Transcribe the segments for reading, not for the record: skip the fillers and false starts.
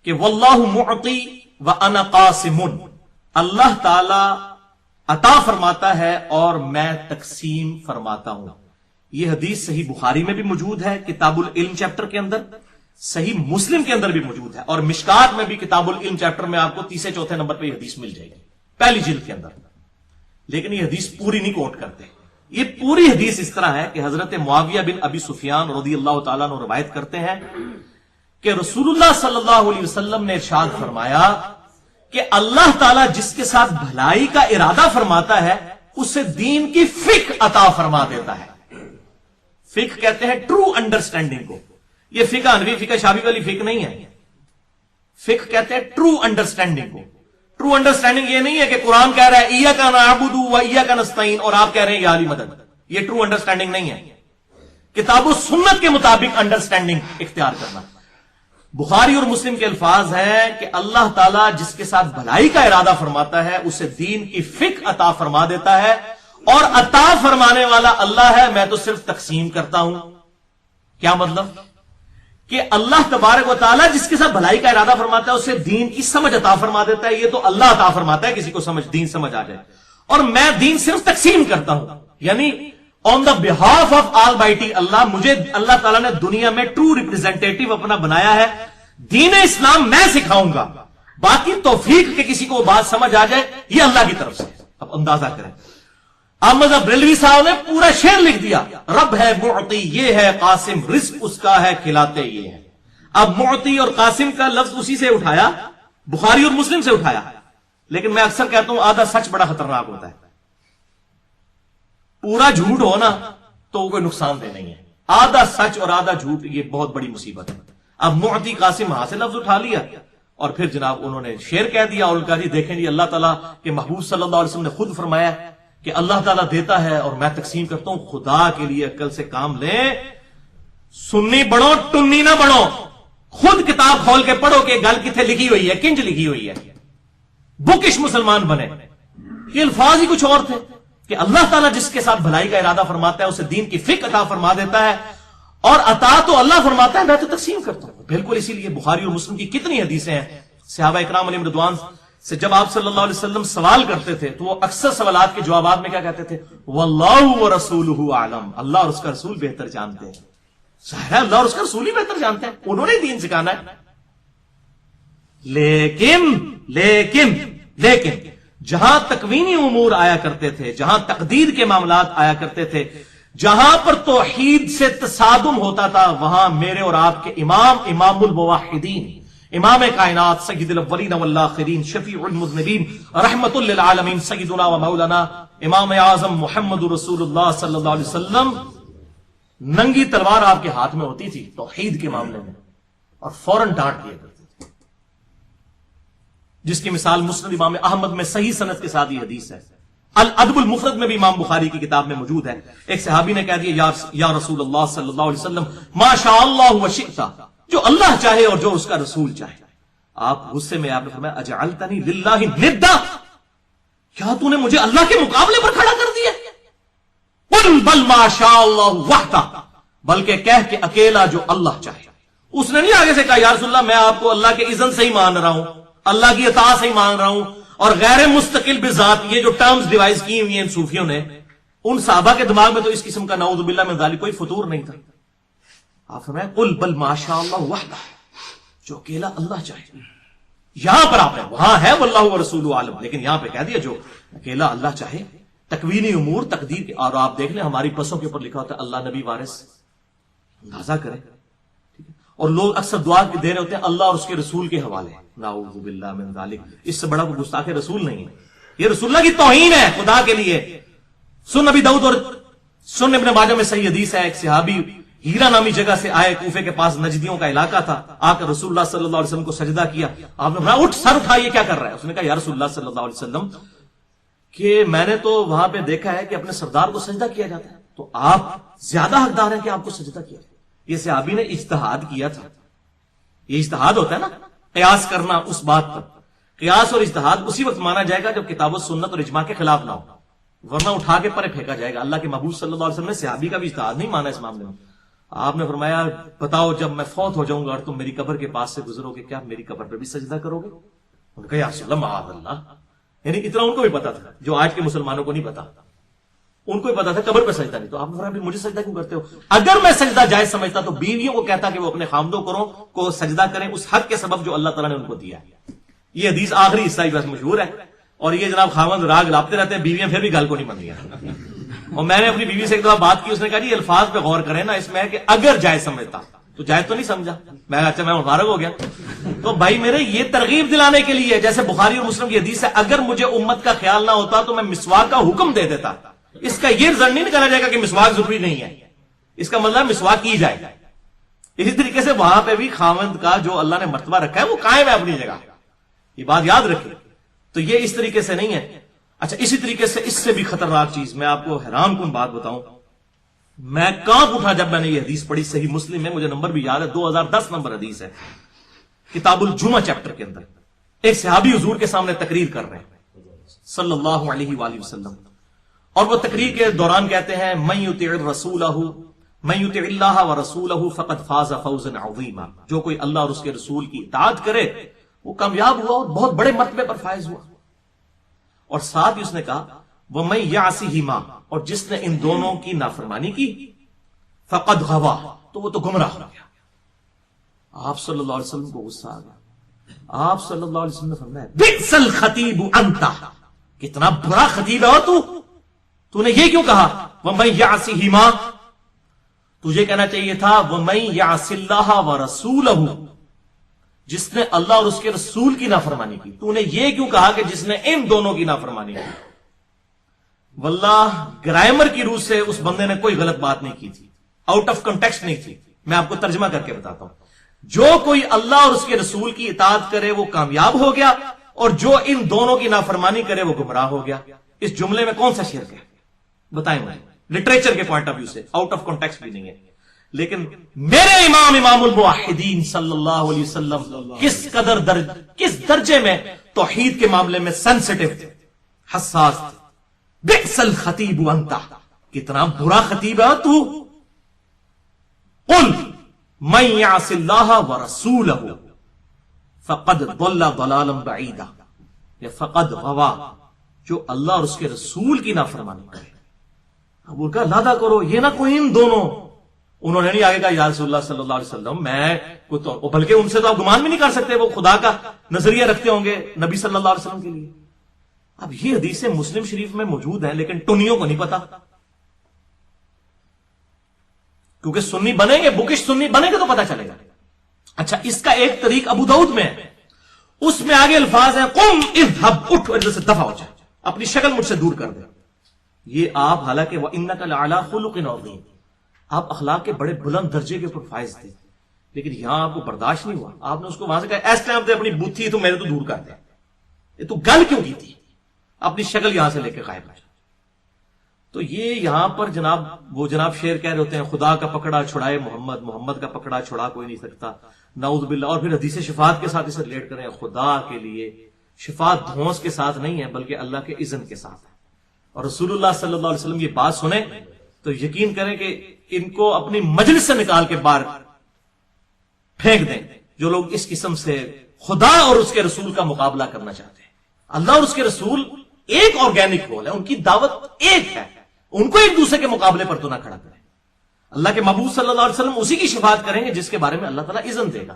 کہ واللہ معطی وانا قاسم، اللہ تعالی عطا فرماتا ہے اور میں تقسیم فرماتا ہوں. یہ حدیث صحیح بخاری میں بھی موجود ہے کتاب العلم چیپٹر کے اندر، صحیح مسلم کے اندر بھی موجود ہے، اور مشکات میں بھی کتاب العلم چیپٹر میں آپ کو تیسرے چوتھے نمبر پہ یہ حدیث مل جائے گی، پہلی جلد کے اندر. لیکن یہ حدیث پوری نہیں کوٹ کرتے. یہ پوری حدیث اس طرح ہے کہ حضرت معاویہ بن ابی سفیان رضی اللہ تعالیٰ عنہ روایت کرتے ہیں کہ رسول اللہ صلی اللہ علیہ وسلم نے ارشاد فرمایا کہ اللہ تعالیٰ جس کے ساتھ بھلائی کا ارادہ فرماتا ہے اسے دین کی فقہ عطا فرما دیتا ہے. فقہ کہتے ہیں ٹرو انڈرسٹینڈنگ کو. یہ فقہ انوی فقہ شابی والی فقہ نہیں ہے. فقہ کہتے ہیں ٹرو انڈرسٹینڈنگ کو. ٹرو انڈرسٹینڈنگ یہ نہیں ہے کہ قرآن کہہ رہا ہے ایاک نعبد و ایاک نستعین اور آپ کہہ رہے ہیں یا علی مدد. یہ ٹرو انڈرسٹینڈنگ نہیں ہے. کتاب و سنت کے مطابق انڈرسٹینڈنگ اختیار کرنا. بخاری اور مسلم کے الفاظ ہیں کہ اللہ تعالیٰ جس کے ساتھ بھلائی کا ارادہ فرماتا ہے اسے دین کی فقہ عطا فرما دیتا ہے، اور عطا فرمانے والا اللہ ہے، میں تو صرف تقسیم کرتا ہوں. کیا مطلب؟ کہ اللہ تبارک و تعالیٰ جس کے ساتھ بھلائی کا ارادہ فرماتا ہے اسے دین کی سمجھ عطا فرما دیتا ہے. یہ تو اللہ عطا فرماتا ہے کسی کو دین سمجھ آ جائے، اور میں دین صرف تقسیم کرتا ہوں. یعنی آن دا بہاف آف آل مائٹی اللہ، مجھے اللہ تعالیٰ نے دنیا میں ٹرو ریپرزینٹیٹو اپنا بنایا ہے. دین اسلام میں سکھاؤں گا، باقی توفیق کے کسی کو بات سمجھ آ جائے یہ اللہ کی طرف سے. اب اندازہ کریں، احمد بریلوی صاحب نے پورا شعر لکھ دیا، رب ہے معطی یہ ہے قاسم، رزق اس کا ہے کھلاتے یہ ہے. اب معطی اور قاسم کا لفظ اسی سے اٹھایا، بخاری اور مسلم سے اٹھایا. لیکن میں اکثر کہتا ہوں آدھا سچ بڑا خطرناک ہوتا ہے. پورا جھوٹ ہو نا تو کوئی نقصان دہ نہیں ہے، آدھا سچ اور آدھا جھوٹ یہ بہت بڑی مصیبت ہے. اب معطی قاسم وہاں سے لفظ اٹھا لیا اور پھر جناب انہوں نے شعر کہہ دیا اور کہا جی دیکھیں جی اللہ تعالیٰ کے محبوب صلی اللہ علیہ وسلم نے خود فرمایا کہ اللہ تعالیٰ دیتا ہے اور میں تقسیم کرتا ہوں. خدا کے لیے عقل سے کام لیں، سنی بڑھو ٹنی نہ بڑھو. خود کتاب کھول کے پڑھو کہ گل کتنے لکھی ہوئی ہے، کنج لکھی ہوئی ہے. بکش مسلمان بنے. یہ الفاظ ہی کچھ اور تھے کہ اللہ تعالیٰ جس کے ساتھ بھلائی کا ارادہ فرماتا ہے اسے دین کی فقہ عطا فرما دیتا ہے، اور عطا تو اللہ فرماتا ہے، میں تو تقسیم کرتا ہوں. بالکل اسی لیے بخاری اور مسلم کی کتنی حدیثیں ہیں. صحابہ اکرام علیہم رضوان سے جب آپ صلی اللہ علیہ وسلم سوال کرتے تھے تو وہ اکثر سوالات کے جوابات میں کیا کہتے تھے؟ واللہ ورسولہ اعلم، اللہ اور اس کا رسول بہتر جانتے ہیں. ظاہر ہے اللہ اور اس کا رسول ہی بہتر جانتے ہیں، انہوں نے دین سکھانا ہے. لیکن جہاں تکوینی امور آیا کرتے تھے، جہاں تقدیر کے معاملات آیا کرتے تھے، جہاں پر توحید سے تصادم ہوتا تھا، وہاں میرے اور آپ کے امام الموحدین، امام کائنات سید الاولین والآخرین، شفیع المذنبین، رحمت للعالمین، سیدنا و مولانا امام اعظم محمد رسول اللہ صلی اللہ علیہ وسلم، ننگی تلوار آپ کے ہاتھ میں ہوتی تھی توحید کے معاملے میں اور فوراً ڈانٹ دیا کرتے تھے. جس کی مثال مسند امام احمد میں صحیح سند کے ساتھ یہ حدیث ہے. الادب المفرد میں بھی امام بخاری کی کتاب میں موجود ہے. ایک صحابی نے کہہ دیا یا رسول اللہ صلی اللہ علیہ وسلم ما شاء اللہ وشئت، جو اللہ چاہے اور جو اس کا رسول چاہے. آپ غصے میں آپ نے فرمایا اجعلتنی للہ ندا، کیا تو نے مجھے اللہ کے مقابلے پر کھڑا کر دیا؟ قل بل ما شاء اللہ وحدہ، بلکہ کہہ کہ اکیلا جو اللہ چاہے. اس نے نہیں آگے سے کہا یا رسول اللہ میں آپ کو اللہ کے اذن سے ہی مان رہا ہوں، اللہ کی اطاعت سے ہی مان رہا ہوں، اور غیر مستقل بذات یہ جو ٹرمز ڈیوائز کی ہوئی ہیں ان صوفیوں نے، ان صحابہ کے دماغ میں تو اس قسم کا نعوذ باللہ من ذالک کوئی فطور نہیں تھا. آپ فرمایا قل بل ما شاء اللہ وحدہ، جو اکیلا اللہ چاہے. یہاں پر آپ نے وہاں ہے واللہ ورسولہ عالم، لیکن یہاں پہ کہہ دیا جو اکیلا اللہ چاہے. تکوینی امور تقدیر کے، اور آپ دیکھ لیں ہماری بسوں کے اوپر لکھا ہوتا ہے اللہ نبی وارث. اندازہ کریں. اور لوگ اکثر دعا دے رہے ہوتے ہیں اللہ اور اس کے رسول کے حوالے. نعوذ باللہ من ذالک، اس سے بڑا کوئی گستاخ رسول نہیں ہے. یہ رسول اللہ کی توہین ہے خدا کے لیے. سن نبی داؤد اور سن ابن ماجہ میں صحیح حدیث ہے، ایک صحابی ہیرا نامی جگہ سے آئے، کوفے کے پاس نجدیوں کا علاقہ تھا. آ کر رسول اللہ صلی اللہ علیہ وسلم کو سجدہ کیا. آپ نے فرمایا اٹھ سر اٹھا، یہ کیا کر رہا ہے؟ اس نے کہا یا رسول اللہ صلی اللہ علیہ وسلم کہ میں نے تو وہاں پہ دیکھا ہے کہ اپنے سردار کو سجدہ کیا جاتا ہے، تو آپ زیادہ حقدار ہیں کہ آپ کو سجدہ کیا. یہ صحابی نے اجتہاد کیا تھا. یہ اجتہاد ہوتا ہے نا، قیاس کرنا اس بات پر. قیاس اور اجتہاد اسی وقت مانا جائے گا جب کتاب و سنت اور اجماع کے خلاف نہ ہو، ورنہ اٹھا کے پرے پھینکا جائے گا. اللہ کے محبوب صلی اللہ علیہ وسلم نے صحابی کا بھی اجتہاد نہیں مانا اس معاملے میں. آپ نے فرمایا بتاؤ جب میں فوت ہو جاؤں گا اور تم میری قبر کے پاس سے گزرو گے کیا میری قبر پہ بھی سجدہ کرو گے؟ انہوں نے کہا یا رسول اللہ معاذ اللہ، یعنی اتنا ان کو بھی پتا تھا جو آج کے مسلمانوں کو نہیں پتا، ان کو بھی پتا تھا قبر پہ سجدہ نہیں. تو آپ نے فرمایا مجھے سجدہ کیوں کرتے ہو؟ اگر میں سجدہ جائز سمجھتا تو بیویوں کو کہتا کہ وہ اپنے خامدوں کو سجدہ کریں اس حق کے سبب جو اللہ تعالیٰ نے ان کو دیا ہے. یہ حدیث آخری حصہ بس مشہور ہے، اور یہ جناب خاوند راگ لاپتے رہتے ہیں، بیویاں پھر بھی گل کو نہیں مان رہی. اور میں نے اپنی بیوی سے ایک دفعہ بات کی، اس نے کہا جی الفاظ پہ غور کریں نا، اس میں ہے کہ اگر جائز سمجھتا تو جائز تو نہیں سمجھا. میں اچھا میں فارغ ہو گیا. تو بھائی میرے یہ ترغیب دلانے کے لیے، جیسے بخاری اور مسلم کی حدیث ہے اگر مجھے امت کا خیال نہ ہوتا تو میں مسواک کا حکم دے دیتا. اس کا یہ رزلٹ نہیں نکالا جائے گا کہ مسواک ضروری نہیں ہے، اس کا مطلب مسواک کی جائے. اسی طریقے سے وہاں پہ بھی خاوند کا جو اللہ نے مرتبہ رکھا ہے وہ قائم ہے اپنی جگہ، یہ بات یاد رکھیں. تو یہ اس طریقے سے نہیں ہے. اچھا اسی طریقے سے اس سے بھی خطرناک چیز میں آپ کو حیران کن بات بتاؤں، میں کانپ اٹھا جب میں نے یہ حدیث پڑھی. صحیح مسلم میں، مجھے نمبر بھی یاد ہے، 2010 نمبر حدیث ہے، کتاب الجمعہ چیپٹر کے اندر. ایک صحابی حضور کے سامنے تقریر کر رہے ہیں صلی اللہ علیہ وآلہ وسلم، اور وہ تقریر کے دوران کہتے ہیں من یطع اللہ ورسولہ فقد فاز فوزا عظیما، جو کوئی اللہ اور اس کے رسول کی اطاعت کرے وہ کامیاب ہوا اور بہت بڑے مرتبے پر فائز ہوا. اور ساتھ ہی اس نے کہا وَمَن يَعْصِهِمَا، اور جس نے ان دونوں کی نافرمانی کی فقد غوا، تو وہ تو گمراہ ہو گیا. آپ صلی اللہ علیہ وسلم کو غصہ آ گیا. آپ صلی اللہ علیہ وسلم نے فرمایا بئس الخطیب انت، کتنا برا خطیب ہے تو نے یہ کیوں کہا وَمَن يَعْصِهِمَا؟ تجھے کہنا چاہیے تھا وَمَن يَعْصِ اللَّهَ وَرَسُولَهُ، جس نے اللہ اور اس کے رسول کی نافرمانی کی. تو نے یہ کیوں کہا کہ جس نے ان دونوں کی نافرمانی کی؟ واللہ گرامر کی روح سے اس بندے نے کوئی غلط بات نہیں کی تھی، آؤٹ آف کنٹیکسٹ نہیں تھی. میں آپ کو ترجمہ کر کے بتاتا ہوں. جو کوئی اللہ اور اس کے رسول کی اطاعت کرے وہ کامیاب ہو گیا، اور جو ان دونوں کی نافرمانی کرے وہ گمراہ ہو گیا. اس جملے میں کون سا شرک ہے بتائیں مجھے، لٹریچر کے پوائنٹ آف ویو سے، آؤٹ آف کنٹیکسٹ بھی نہیں ہے. لیکن میرے امام الموحدین صلی اللہ علیہ وسلم کس درجے میں توحید کے معاملے میں سینسٹیو تھے، حساس تھے. بئس الخطیب انت، کتنا برا خطیب ہے تو. قل من یعص اللہ ورسولہ فقد ضل ضلالا بعیدا، یا فقد غوا، جو اللہ اور اس کے رسول کی نافرمانی کرے. اب ان کا لادا کرو، یہ نہ کوئی ان دونوں. انہوں نے نہیں آگے کہا یا رسول اللہ صلی اللہ علیہ وسلم میں بلکہ ان سے تو آپ گمان بھی نہیں کر سکتے، وہ خدا کا نظریہ رکھتے ہوں گے نبی صلی اللہ علیہ وسلم کے لیے. اب یہ حدیثیں مسلم شریف میں موجود ہیں لیکن ٹنیوں کو نہیں پتا، کیونکہ سنی بنیں گے، بکش سنی بنیں گے تو پتا چلے گا. اچھا اس کا ایک طریق ابو داؤد میں ہے، اس میں آگے الفاظ ہیں قم اذهب، اٹھ اور سے دفع ہو جائے، اپنی شکل مجھ سے دور کر دے. یہ آپ حالانکہ وَإِنَّكَ لَعَلَىٰ خُلُقٍ عَظِيمٍ، آپ اخلاق کے بڑے بلند درجے کے اوپر فائز تھے، لیکن یہاں آپ کو برداشت نہیں ہوا. آپ نے اس کو وہاں سے کہا اس ٹائم پہ اپنی بوتھی تو میرے تو دور کر دے. یہ تو گل کیوں کی تھی؟ اپنی شکل یہاں سے لے کے غائب ہو جائے. تو یہ یہاں پر جناب شعر کہہ رہے ہوتے ہیں خدا کا پکڑا چھڑائے محمد، محمد کا پکڑا چھڑا کوئی نہیں سکتا، نعوذ باللہ. اور پھر حدیث شفاعت کے ساتھ اسے ریلیٹ کریں، خدا کے لیے شفاعت دھونس کے ساتھ نہیں ہے بلکہ اللہ کے اذن کے ساتھ ہے. اور رسول اللہ صلی اللہ علیہ وسلم یہ بات سنیں تو یقین کریں کہ ان کو اپنی مجلس سے نکال کے باہر پھینک دیں جو لوگ اس قسم سے خدا اور اس کے رسول کا مقابلہ کرنا چاہتے ہیں. اللہ اور اس کے رسول ایک آرگینک ہول ہے، ان کی دعوت ایک ہے، ان کو ایک دوسرے کے مقابلے پر تو نہ کھڑا کریں. اللہ کے محبوب صلی اللہ علیہ وسلم اسی کی شفاعت کریں گے جس کے بارے میں اللہ تعالیٰ اذن دے گا،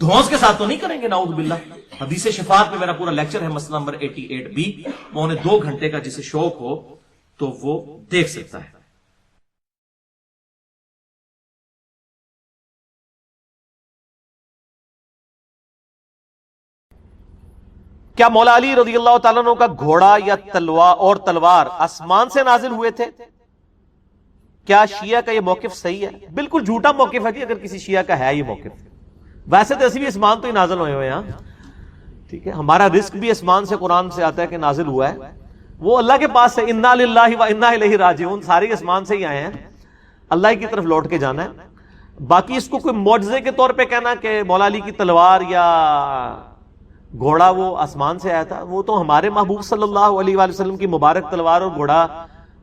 دھونس کے ساتھ تو نہیں کریں گے نعوذ باللہ. حدیث شفاعت میں میرا پورا لیکچر ہے، مسئلہ نمبر 88B، 2 گھنٹے کا، جسے شوق ہو تو وہ دیکھ سکتا ہے. کیا مولا علی رضی اللہ تعالیٰ عنہ کا گھوڑا یا تلوار آسمان سے نازل ہوئے تھے؟ کیا شیعہ کا یہ موقف صحیح ہے؟ بالکل جھوٹا موقف ہے جی، اگر کسی شیعہ کا ہے یہ موقف. ویسے تو ایسے بھی اسمان تو ہی نازل ہوئے ہوئے ہیں، ٹھیک ہے، ہمارا رزق بھی اسمان سے قرآن سے آتا ہے کہ نازل ہوا ہے، وہ اللہ کے پاس ہے. انا للہ و انا الیہ راجعون، سارے اسمان سے ہی آئے ہیں، اللہ کی طرف لوٹ کے جانا ہے. باقی اس کو کوئی معجزے کے طور پہ کہنا کہ مولا علی کی تلوار یا گھوڑا وہ آسمان سے آیا تھا، وہ تو ہمارے محبوب صلی اللہ علیہ وآلہ وسلم کی مبارک تلوار اور گھوڑا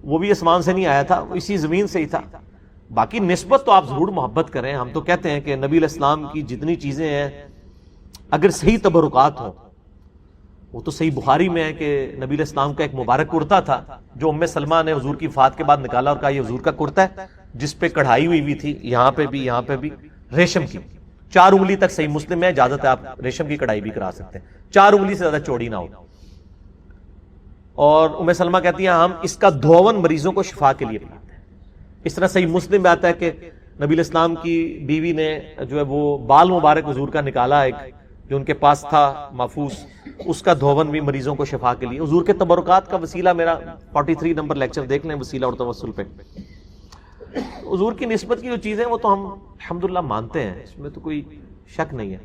وہ بھی آسمان سے نہیں آیا تھا، اسی زمین سے ہی تھا. باقی نسبت تو آپ ضرور محبت کریں. ہم تو کہتے ہیں کہ نبی علیہ السلام کی جتنی چیزیں ہیں اگر صحیح تبرکات ہوں, وہ تو صحیح بخاری میں ہے کہ نبی علیہ السلام کا ایک مبارک کرتا تھا جو ام سلمہ نے حضور کی وفات کے بعد نکالا اور کہا یہ حضور کا کرتا ہے, جس پہ کڑھائی ہوئی تھی, یہاں پہ بھی ریشم کی, 4 انگلی تک. صحیح مسلم میں اجازت ہے, آپ ریشم کی کڑھائی بھی کرا سکتے ہیں, 4 انگلی سے زیادہ چوڑی نہ ہو. اور ام سلمہ کہتی ہیں ہم اس کا دھون مریضوں کو شفا کے لیے پلاتے ہیں. اس طرح صحیح مسلم میں آتا ہے کہ نبی علیہ السلام کی بیوی نے جو ہے وہ بال مبارک حضور کا نکالا, ایک جو ان کے پاس تھا محفوظ, اس کا دھون بھی مریضوں کو شفا کے لیے. حضور کے تبرکات کا وسیلہ میرا 43 نمبر لیکچر دیکھ لیں, وسیلہ اور توسل پہ. حضور کی نسبت کی جو چیزیں وہ تو ہم الحمدللہ مانتے ہیں, اس میں تو کوئی شک نہیں ہے.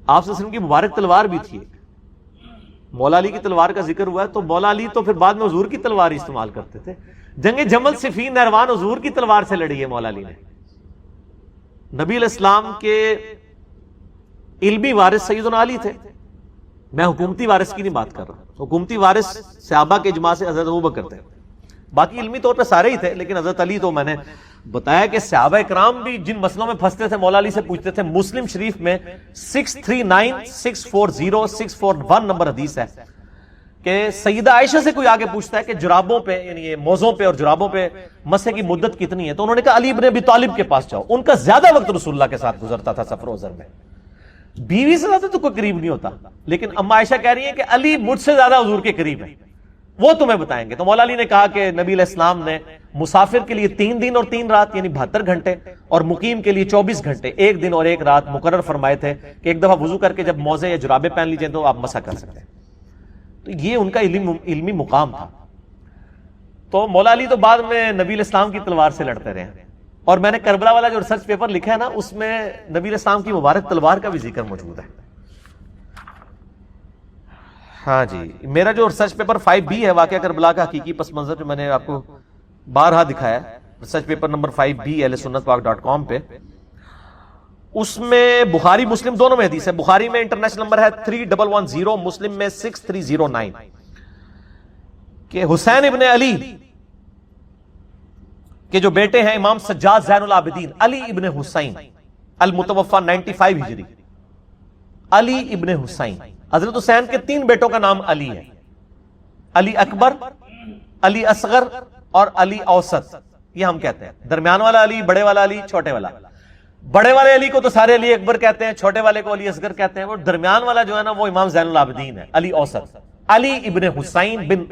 آپ صلی اللہ علیہ وسلم کی مبارک تلوار بھی تھی. مولا علی کی تلوار کا ذکر ہوا ہے تو مولا علی تو پھر بعد میں حضور کی تلوار ہی استعمال کرتے تھے. جنگ جمل صفین نہروان حضور کی تلوار سے لڑی ہے مولا علی نے. نبی علیہ السلام کے علمی وارث سیدنا علی تھے. میں حکومتی وارث کی نہیں بات کر رہا, حکومتی وارث صحابہ کے اجماع سے حضرت ابوبکر تھے, باقی علمی طور پہ سارے ہی تھے, لیکن حضرت علی تو میں نے بتایا کہ صحابہ کرام بھی جن مسئلوں میں پھنستے تھے مولا علی سے پوچھتے تھے. مسلم شریف میں 639-640-641 نمبر حدیث ہے کہ سیدہ عائشہ سے کوئی آگے پوچھتا ہے کہ جرابوں پہ, یعنی یہ موزوں پہ اور جرابوں پہ مسح کی مدت کتنی ہے, تو انہوں نے کہا علی ابن ابی طالب کے پاس جاؤ, ان کا زیادہ وقت رسول اللہ کے ساتھ گزرتا تھا سفر و حضر میں. بیوی سے زیادہ تو کوئی قریب نہیں ہوتا, لیکن اما عائشہ کہہ رہی ہیں کہ علی مجھ سے زیادہ حضور کے قریب ہے, وہ تمہیں بتائیں گے. تو مولا علی نے کہا کہ نبی علیہ السلام نے مسافر کے لیے 3 دن اور 3 رات یعنی 72 گھنٹے اور مقیم کے لیے 24 گھنٹے 1 دن اور 1 رات مقرر فرمائے تھے کہ ایک دفعہ وضو کر کے جب موزے یا جرابے پہن لیجئے تو آپ مسح کر سکتے ہیں. تو یہ ان کا علمی مقام تھا. تو مولا علی تو بعد میں نبی علیہ السلام کی تلوار سے لڑتے رہے. اور میں نے کربلا والا جو ریسرچ پیپر لکھا ہے نا, اس میں نبی علیہ السلام کی مبارک تلوار کا بھی ذکر موجود ہے. ہاں جی, میرا جو ریسرچ پیپر 5B ہے واقعہ کربلا کا حقیقی پس منظر, جو میں نے آپ کو بارہا دکھایا, research paper number 5B ahlsunnatpak.com پہ, اس میں بخاری مسلم دونوں میں حدیث ہے. بخاری میں انٹرنیشنل نمبر ہے 3110, مسلم میں 6309 کہ حسین ابن علی کے جو بیٹے ہیں امام سجاد زین العابدین علی ابن حسین المتوفى 95 ہجری, علی ابن حسین. حضرت حسین کے 3 بیٹوں کا نام علی ہے, علی اکبر, علی اصغر اور علی اوسط. یہ ہم کہتے ہیں درمیان والا علی, بڑے والا علی, چھوٹے والا. بڑے والے علی کو تو سارے علی اکبر کہتے ہیں, چھوٹے والے کو علی اصغر کہتے ہیں, وہ درمیان والا جو ہے نا وہ امام زین العابدین ہے, علی اوسط, علی ابن حسین بن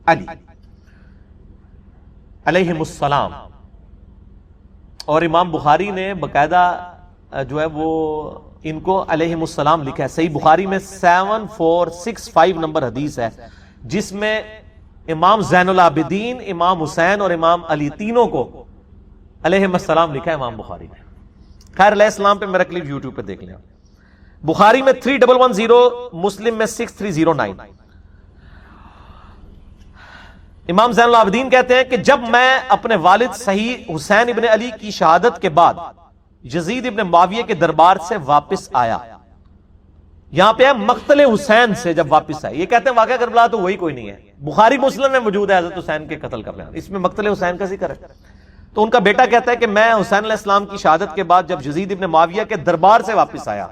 علی علیہم السلام. اور امام بخاری نے باقاعدہ جو ہے وہ ان کو علیہم السلام لکھا ہے. صحیح بخاری میں 7465 نمبر حدیث ہے جس میں امام زین العابدین, امام حسین اور امام علی تینوں کو علیہم السلام لکھا ہے امام بخاری نے. خیر علیہ السلام پہ میرا کلپ یوٹیوب پہ دیکھ لیں. بخاری میں 3110, مسلم میں 6309. امام زین العابدین کہتے ہیں کہ جب میں اپنے والد صحیح حسین ابن علی کی شہادت کے بعد یزید ابن معاویہ کے دربار سے واپس آیا, یہاں پہ ہے مقتل حسین سے جب واپس آئے. یہ کہتے ہیں واقعہ کربلا تو وہی کوئی نہیں ہے, بخاری مسلم میں موجود ہے حضرت حسین کے قتل کا بیان, اس میں مقتل حسین کا ذکر ہے. تو ان کا بیٹا کہتا ہے کہ میں حسین علیہ السلام کی شہادت کے بعد جب یزید ابن معاویہ کے دربار سے واپس آیا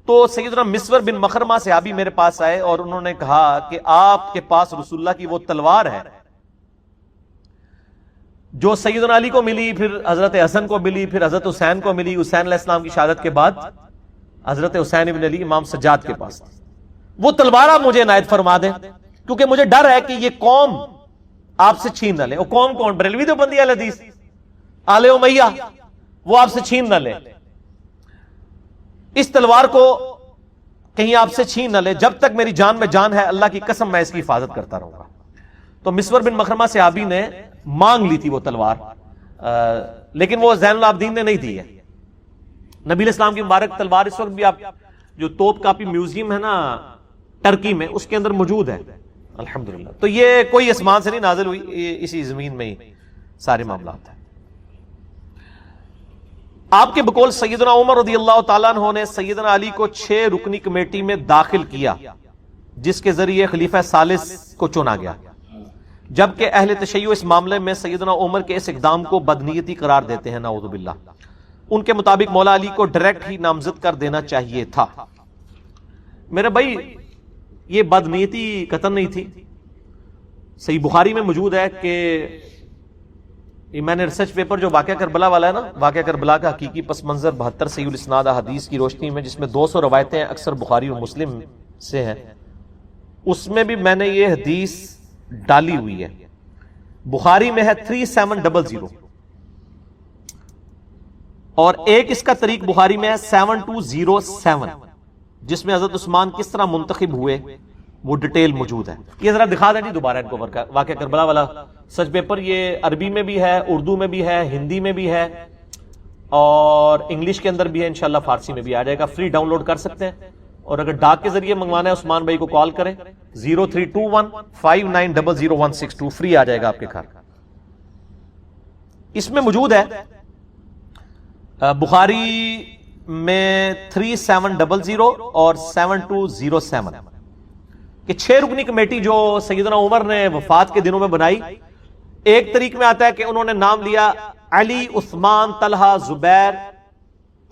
تو سیدنا مسور بن مخرمہ صحابی میرے پاس آئے اور انہوں نے کہا کہ آپ کے پاس رسول اللہ کی وہ تلوار ہے جو سیدنا علی کو ملی, پھر حضرت حسن کو ملی, پھر حضرت حسین کو ملی. حسین علیہ السلام کی شہادت کے بعد حضرت حسین ابن علی امام سجاد کے پاس, وہ تلوار آپ مجھے عنایت فرما دیں کیونکہ مجھے ڈر ہے کہ یہ قوم آپ سے چھین نہ لے. وہ قوم کون؟ بریلوی دیوبندی اہل حدیث, آل امیہ, وہ آپ سے چھین نہ لے. اس تلوار کو کہیں آپ سے چھین نہ لے, جب تک میری جان میں جان ہے اللہ کی قسم میں اس کی حفاظت کرتا رہوں گا. تو مسور بن مخرمہ صحابی نے مانگ لی تھی وہ تلوار, لیکن وہ زین العابدین نے نہیں دی ہے. نبی علیہ السلام کی مبارک تلوار اس وقت بھی آپ جو توپ کاپی میوزیم ہے نا ٹرکی میں, اس کے اندر موجود ہے الحمدللہ. تو یہ کوئی اسمان سے نہیں نازل ہوئی, اسی زمین میں ہی سارے معاملات ہیں. آپ کے بقول سیدنا عمر رضی اللہ تعالیٰ عنہ نے سیدنا علی کو 6 رکنی کمیٹی میں داخل کیا جس کے ذریعے خلیفہ ثالث کو چنا گیا. جبکہ اہل تشیع اس معاملے میں سیدنا عمر کے اس اقدام کو بدنیتی قرار دیتے ہیں، نعوذ باللہ۔ ان کے مطابق مولا علی کو ڈائریکٹ ہی نامزد کر دینا چاہیے تھا۔ میرے بھائی یہ بدنیتی قطعاً نہیں تھی۔ صحیح بخاری میں موجود ہے کہ یہ میں نے ریسرچ پیپر جو واقعہ کربلا والا ہے نا، واقعہ کربلا کا حقیقی پس منظر 72 صحیح الاسناد حدیث کی روشنی میں، جس میں 200 روایتیں اکثر بخاری اور مسلم سے ہیں، اس میں بھی میں نے یہ حدیث ڈالی ہوئی ہے۔ بخاری میں ہے 3700 اور ایک اس کا طریق بخاری میں ہے 7207، جس میں حضرت عثمان کس طرح منتخب ہوئے وہ ڈیٹیل موجود ہے۔ یہ ذرا دکھا دیں جی دوبارہ ان کو واقعہ کربلا والا سچ پیپر۔ یہ عربی میں بھی ہے، اردو میں بھی ہے، ہندی میں بھی ہے اور انگلش کے اندر بھی ہے، انشاءاللہ فارسی میں بھی آ جائے گا۔ فری ڈاؤن لوڈ کر سکتے ہیں، اور اگر ڈاک کے ذریعے منگوانا ہے عثمان بھائی کو کال کریں 032159000162، فری آ جائے گا آپ کے گھر۔ اس میں موجود ہے بخاری میں 3700 اور 7207 کہ 6 رکنی کمیٹی جو سیدنا عمر نے وفات کے دنوں میں بنائی۔ ایک طریق میں آتا ہے کہ انہوں نے نام لیا علی، عثمان، طلحہ، زبیر،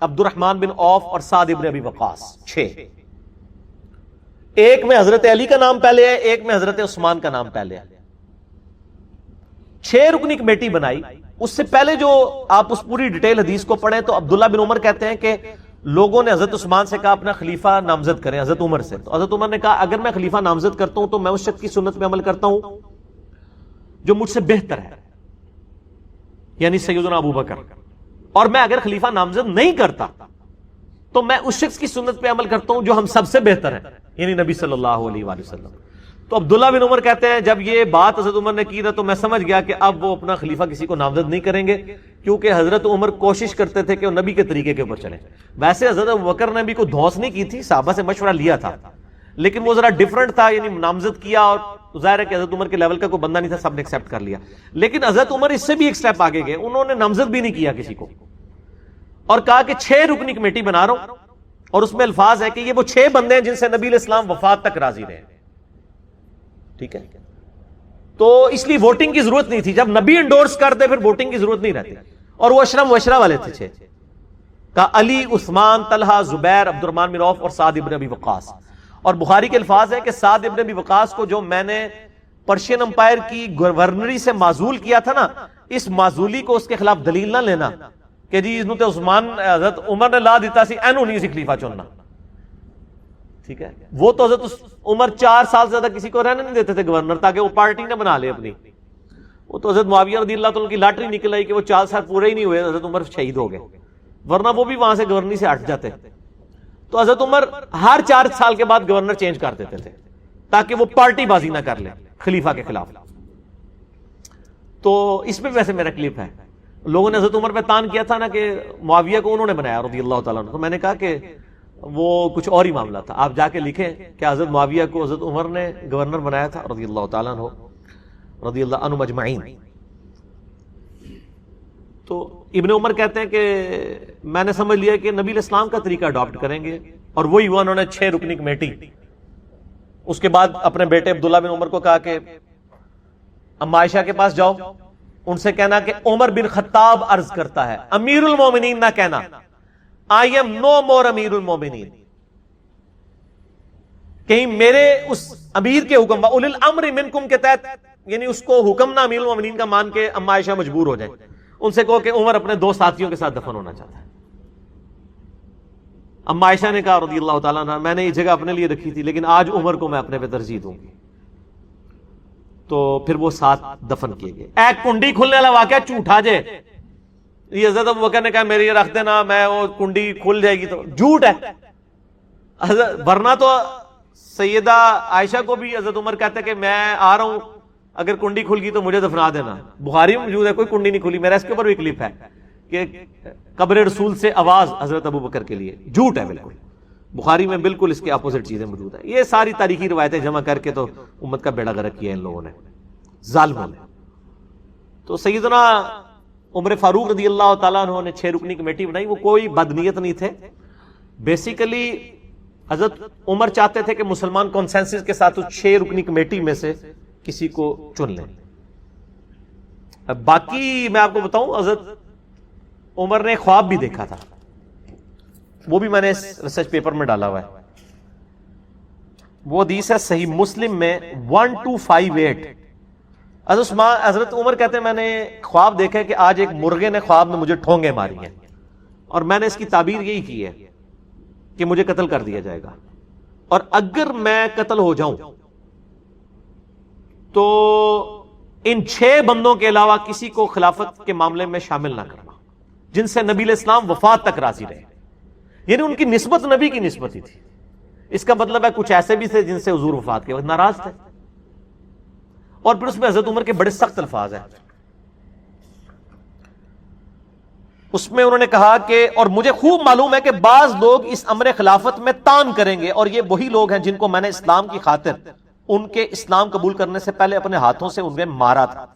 عبد الرحمن بن عوف اور سعد ابن ابی وقاص، 6۔ ایک میں حضرت علی کا نام پہلے ہے، ایک میں حضرت عثمان کا نام پہلے ہے۔ 6 رکنی کمیٹی بنائی۔ اس سے پہلے جو آپ اس پوری ڈیٹیل حدیث کو پڑھیں تو عبداللہ بن عمر کہتے ہیں کہ لوگوں نے حضرت عثمان سے کہا اپنا خلیفہ نامزد کریں حضرت عمر سے، تو حضرت عمر نے کہا اگر میں خلیفہ نامزد کرتا ہوں تو میں اس شخص کی سنت پہ عمل کرتا ہوں جو مجھ سے بہتر ہے، یعنی سیدنا ابو بکر، اور میں اگر خلیفہ نامزد نہیں کرتا تو میں اس شخص کی سنت پہ عمل کرتا ہوں جو ہم سب سے بہتر ہے، یعنی نبی صلی اللہ علیہ وآلہ وسلم۔ تو عبداللہ بن عمر کہتے ہیں جب یہ بات حضرت عمر نے کی تھا تو میں سمجھ گیا کہ اب وہ اپنا خلیفہ کسی کو نامزد نہیں کریں گے، کیونکہ حضرت عمر کوشش کرتے تھے کہ وہ نبی کے طریقے کے اوپر چلیں۔ ویسے حضرت ابوبکر نے بھی کوئی دھوس نہیں کی تھی، صحابہ سے مشورہ لیا تھا، لیکن وہ ذرا ڈیفرنٹ تھا، یعنی نامزد کیا اور ظاہر ہے کہ حضرت عمر کے لیول کا کوئی بندہ نہیں تھا، سب نے ایکسیپٹ کر لیا۔ لیکن حضرت عمر اس سے بھی ایک سٹیپ آگے گئے، انہوں نے نامزد بھی نہیں کیا کسی کو، اور کہا کہ 6 رکنی کمیٹی بنا رہا ہوں، اور اس میں الفاظ ہے کہ یہ وہ 6 بندے ہیں جن سے نبی علیہ السلام وفات تک راضی رہے۔ ٹھیک ہے، تو اس لیے ووٹنگ کی ضرورت نہیں تھی، جب نبی انڈورس کرتے پھر ووٹنگ کی ضرورت نہیں رہتی، اور وہ اشرم وشرا والے تھے 6 کا، علی، عثمان، طلحہ، زبیر، عبد الرحمن بن عوف اور سعد ابن ابی وقاص۔ اور بخاری کے الفاظ ہے کہ سعد ابن ابی وقاص کو جو میں نے پرشین امپائر کی گورنری سے معزول کیا تھا نا، اس معزولی کو اس کے خلاف دلیل نہ لینا کہ جی اس تے عثمان حضرت عمر نے لا دیتا سی، اینو نہیں سی خلیفہ چننا۔ ٹھیک ہے، وہ تو حضرت عمر 4 سال سے زیادہ کسی کو رہنے نہیں دیتے تھے گورنر، تاکہ وہ پارٹی نہ بنا لے اپنی۔ وہ تو حضرت معاویہ رضی اللہ تعالیٰ کی لاٹری نکل آئی کہ وہ 4 سال پورے ہی نہیں ہوئے، حضرت عمر شہید ہو گئے، ورنہ وہ بھی وہاں سے گورنری سے ہٹ جاتے۔ تو حضرت عمر ہر 4 سال کے بعد گورنر چینج کر دیتے تھے تاکہ وہ پارٹی بازی نہ کر لے خلیفہ کے خلاف۔ تو اس میں ویسے میرا کلپ ہے، لوگوں نے حضرت عمر پہ تان کیا تھا نا کہ معاویہ کو انہوں نے بنایا رضی اللہ تعالیٰ عنہ، تو میں نے کہا کہ وہ کچھ اور ہی معاملہ تھا، آپ جا کے لکھیں کہ حضرت معاویہ کو حضرت عمر نے گورنر بنایا تھا رضی اللہ تعالیٰ عنہ، رضی اللہ عنہ مجمعین۔ تو ابن عمر کہتے ہیں کہ میں نے سمجھ لیا کہ نبی علیہ السلام کا طریقہ اڈاپٹ کریں گے، اور وہی ہوا، انہوں نے 6 رکنی کمیٹی۔ اس کے بعد اپنے بیٹے عبداللہ بن عمر کو کہا کہ اما عائشہ کے پاس جاؤ، ان سے کہنا کہ عمر بن خطاب عرض کرتا ہے، امیر المومنین نہ کہنا، I am no more امیر المومنین، کہیں میرے اس امیر کے حکم اولي الامر منکم کے تحت، یعنی اس کو حکم نہ امیر المومنین کا مان کے اما عائشہ مجبور ہو جائے۔ ان سے کہو کہ عمر اپنے 2 ساتھیوں کے ساتھ دفن ہونا چاہتا ہے۔ اما عائشہ نے کہا رضی اللہ تعالیٰ عنہ، میں نے یہ جگہ اپنے لیے رکھی تھی لیکن آج عمر کو میں اپنے پہ ترجیح دوں گی۔ تو پھر وہ ساتھ دفن کیے گئے۔ ایک کنڈی کھلنے والا واقعہ جھوٹا جے، یہ حضرت ابوبکر نے کہا میری یہ رکھ دینا، میں وہ کنڈی کھل جائے گی، تو جھوٹ ہے۔ ورنہ تو سیدہ عائشہ کو بھی حضرت عمر کہتے کہ میں آ رہا ہوں، اگر کنڈی کھل گئی تو مجھے دفنا دینا۔ بخاری میں موجود ہے، کوئی کنڈی نہیں کھلی، میرا اس کے اوپر بھی کلپ ہے کہ قبر رسول سے آواز حضرت ابوبکر کے لیے، جھوٹ ہے بالکل۔ بخاری میں بالکل اس کے اپوزٹ چیزیں موجود ہیں۔ یہ ساری تاریخی روایتیں جمع کر کے تو امت کا بیڑا غرق کیا ان لوگوں نے، ظالموں نے۔ تو سیدنا عمر فاروق رضی اللہ تعالیٰ عنہ نے 6 رکنی کمیٹی بنائی، وہ کوئی بدنیت نہیں تھے، بیسیکلی حضرت عمر چاہتے تھے کہ مسلمان کنسنسس کے ساتھ 6 رکنی کمیٹی میں سے کسی کو چن لیں۔ باقی میں آپ کو بتاؤں، حضرت عمر نے خواب بھی دیکھا تھا، وہ بھی میں نے اس ریسرچ پیپر میں ڈالا ہوا ہے. وہ حدیث ہے صحیح مسلم میں 1258. حضرت عمر کہتے ہیں میں نے خواب دیکھا کہ آج ایک مرغے نے خواب میں مجھے ٹھونگے ماری ہیں، اور میں نے اس کی تعبیر یہی کی ہے کہ مجھے قتل کر دیا جائے گا، اور اگر میں قتل ہو جاؤں تو ان 6 بندوں کے علاوہ کسی کو خلافت کے معاملے میں شامل نہ کرنا جن سے نبی علیہ السلام وفات تک راضی رہے. یعنی ان کی نسبت نبی کی نسبت ہی تھی. اس کا مطلب ہے کچھ ایسے بھی تھے جن سے حضور وفات کے وقت ناراض تھے. اور پھر اس میں حضرت عمر کے بڑے سخت الفاظ ہیں. اس میں انہوں نے کہا کہ اور مجھے خوب معلوم ہے کہ بعض لوگ اس امر خلافت میں تان کریں گے، اور یہ وہی لوگ ہیں جن کو میں نے اسلام کی خاطر ان کے اسلام قبول کرنے سے پہلے اپنے ہاتھوں سے انہیں مارا تھا.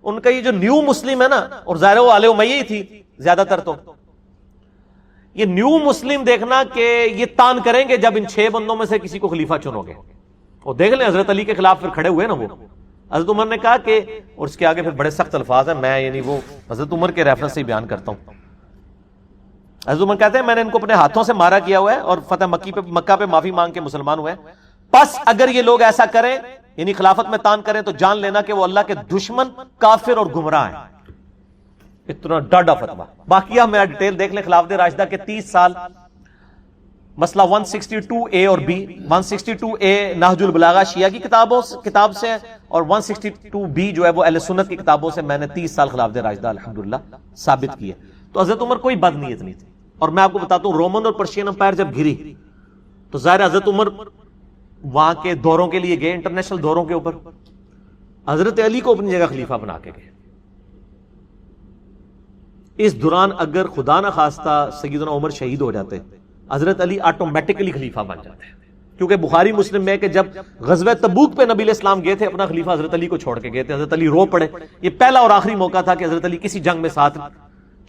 ان کا یہ جو نیو مسلم ہے نا، اور ظاہر وہ آل امیہ ہی تھی زیادہ تر، تو یہ نیو مسلم دیکھنا کہ یہ تان کریں گے جب ان 6 بندوں میں سے کسی کو خلیفہ چنو گے. اور دیکھ لیں حضرت علی کے خلاف پھر کھڑے ہوئے نا وہ. حضرت عمر نے کہا کہ، اور اس کے آگے پھر بڑے سخت الفاظ ہیں، میں یعنی وہ حضرت عمر کے ریفرنس سے ہی بیان کرتا ہوں. حضرت عمر کہتے ہیں میں نے ان کو اپنے ہاتھوں سے مارا کیا ہوا ہے اور فتح مکہ پہ معافی مانگ کے مسلمان ہوئے. پس اگر یہ لوگ ایسا کریں یعنی خلافت میں تان کریں تو جان لینا کہ وہ اللہ کے دشمن، کافر اور گمراہ ہیں. اتنا ڈاڈا فتویٰ. باقی آپ میرا ڈیٹیل دیکھ لیں خلافت راشدہ کے 30 سال. مسئلہ 162A اور B. 162A نہج البلاغہ شیعہ کی کتاب سے ہے، اور 162B جو ہے وہ اہل سنت کی کتابوں سے میں نے 30 سال خلافت راشدہ الحمدللہ ثابت کی ہے. تو حضرت عمر کوئی بد نیت نہیں تھی. اور میں آپ کو بتاتا ہوں رومن اور پرشین امپائر جب گری تو ظاہر حضرت عمر وہاں کے دوروں کے لیے گئے، انٹرنیشنل دوروں کے اوپر. حضرت علی کو اپنی جگہ خلیفہ بنا کے گئے. اس دوران اگر خدا نہ خواستہ سیدنا عمر شہید ہو جاتے، حضرت علی آٹومیٹکلی خلیفہ بن جاتے. کیونکہ بخاری مسلم میں کہ جب غزوہ تبوک پہ نبی علیہ السلام گئے تھے اپنا خلیفہ حضرت علی کو چھوڑ کے گئے تھے. حضرت علی رو پڑے. یہ پہلا اور آخری موقع تھا کہ حضرت علی کسی جنگ میں ساتھ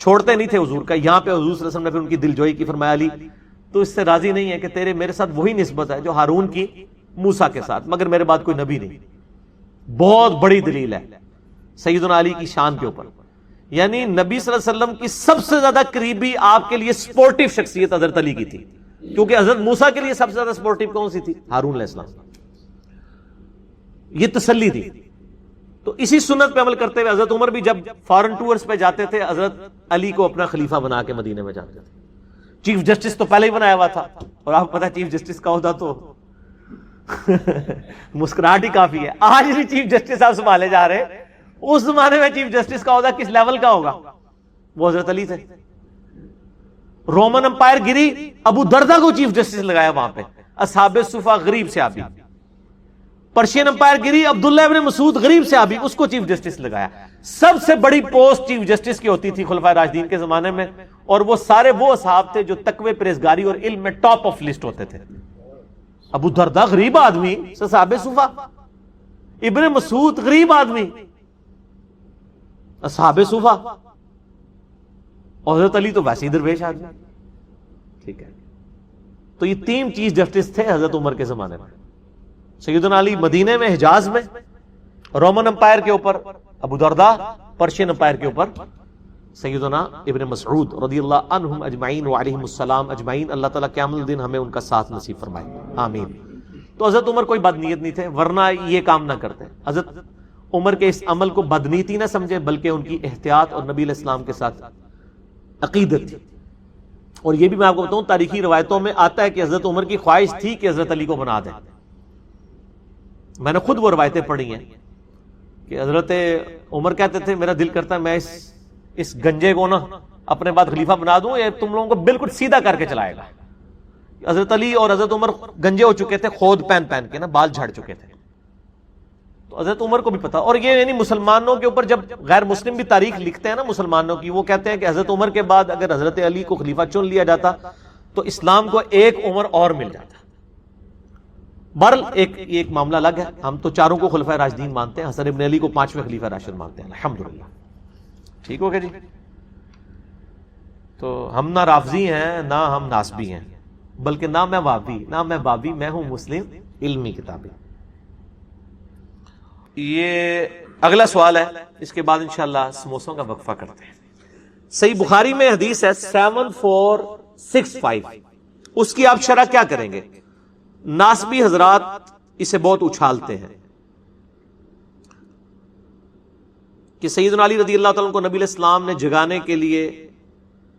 چھوڑتے نہیں تھے حضور کا. یہاں پہ حضور صلی اللہ علیہ وسلم نے پھر ان کی دلجوئی کی. فرمایا علی تو اس سے راضی نہیں ہے کہ تیرے میرے ساتھ وہی نسبت ہے جو ہارون کی موسیٰ کے ساتھ، مگر میرے بعد کوئی نبی نہیں. بہت بڑی دلیل ہے سیدنا علی کی شان کے اوپر. یعنی نبی صلی اللہ علیہ وسلم کی سب سے زیادہ قریبی آپ کے لیے سپورٹیو شخصیت حضرت علی کی تھی، کیونکہ حضرت موسیٰ کے لیے سب سے زیادہ سپورٹیو کون سی تھی؟ ہارون علیہ السلام. یہ تسلی تھی. تو اسی سنت پہ عمل کرتے ہوئے حضرت عمر بھی جب فارن ٹورز پہ جاتے تھے حضرت علی کو اپنا خلیفہ بنا کے مدینے میں جاتے تھے. چیف جسٹس تو پہلے ہی بنایا ہوا تھا، اور آپ کو پتا چیف جسٹس کا عہدہ تو مسکراہٹ ہی کافی ہے. آج بھی چیف جسٹس آپ سنبھالے جا رہے ہیں، اس زمانے میں چیف جسٹس کا عہدہ کس لیول کا ہوگا؟ وہ حضرت علی تھے. رومن امپائر گری، ابو دردہ کو چیف جسٹس لگایا وہاں پہ، اصحاب صفا غریب صحابی. پرشین امپائر گری، عبداللہ ابن مسعود غریب صحابی، اس کو چیف جسٹس لگایا. سب سے بڑی پوسٹ چیف جسٹس کی ہوتی تھی خلفائے راشدین کے زمانے میں، اور وہ سارے وہ اصحاب تھے جو تقوی، پرہیزگاری اور علم میں ٹاپ آف لسٹ ہوتے تھے. ابو دردہ غریب آدمی، اصحاب صفا. ابن مسعود غریب آدمی، اصحاب صفا. اور حضرت علی تو ویسے ہی درویش آدمی. ٹھیک ہے. تو یہ 3 چیف جسٹس تھے حضرت عمر کے زمانے میں. سیدنا علی مدینے میں، حجاز میں، رومن امپائر کے اوپر ابو دردہ، پرشین امپائر کے اوپر سیدنا ابن مسعود رضی اللہ عنہم اجمعین وعلیہم السلام اجمعین. اللہ تعالیٰ قیامت الدین ہمیں ان کا ساتھ نصیب فرمائے، آمین. تو حضرت عمر کوئی بد نیت نہیں تھے، ورنہ یہ کام نہ کرتے. حضرت عمر کے اس عمل کو بدنیتی نہ سمجھے، بلکہ ان کی احتیاط اور نبی علیہ السلام کے ساتھ عقیدت تھی. اور یہ بھی میں آپ کو بتاؤں تاریخی روایتوں میں آتا ہے کہ حضرت عمر کی خواہش تھی کہ حضرت علی کو بنا دیں. میں نے خود وہ روایتیں پڑھی ہیں کہ حضرت عمر کہتے تھے میرا دل کرتا ہے میں اس گنجے کو نا اپنے بعد خلیفہ بنا دوں، یہ تم لوگوں کو بالکل سیدھا کر کے چلائے گا. حضرت علی اور حضرت عمر گنجے ہو چکے تھے، خود پہن کے نا بال جھاڑ چکے تھے. تو حضرت عمر کو بھی پتا. اور یہ یعنی مسلمانوں کے اوپر جب غیر مسلم بھی تاریخ لکھتے ہیں نا مسلمانوں کی، وہ کہتے ہیں کہ حضرت عمر کے بعد اگر حضرت علی کو خلیفہ چن لیا جاتا تو اسلام کو ایک عمر اور مل جاتا. بہرحال ایک معاملہ الگ ہے. ہم تو چاروں کو خلفائے راشدین مانتے ہیں، حسن ابن علی کو 5ویں خلیفہ راشد مانتے ہیں الحمدللہ. ٹھیک ہو گیا جی. تو ہم نہ رافضی ہیں نہ ہم ناسبی ہیں، بلکہ نہ میں وابی نہ میں بابی، میں ہوں مسلم علمی کتابی. یہ اگلا سوال ہے، اس کے بعد انشاءاللہ سموسوں کا وقفہ کرتے ہیں۔ صحیح بخاری میں حدیث ہے 7465، اس کی آپ شرح کیا کریں گے؟ ناسبی حضرات اسے بہت اچھالتے ہیں کہ سیدنا علی رضی اللہ تعالیٰ کو نبی علیہ السلام نے جگانے کے لیے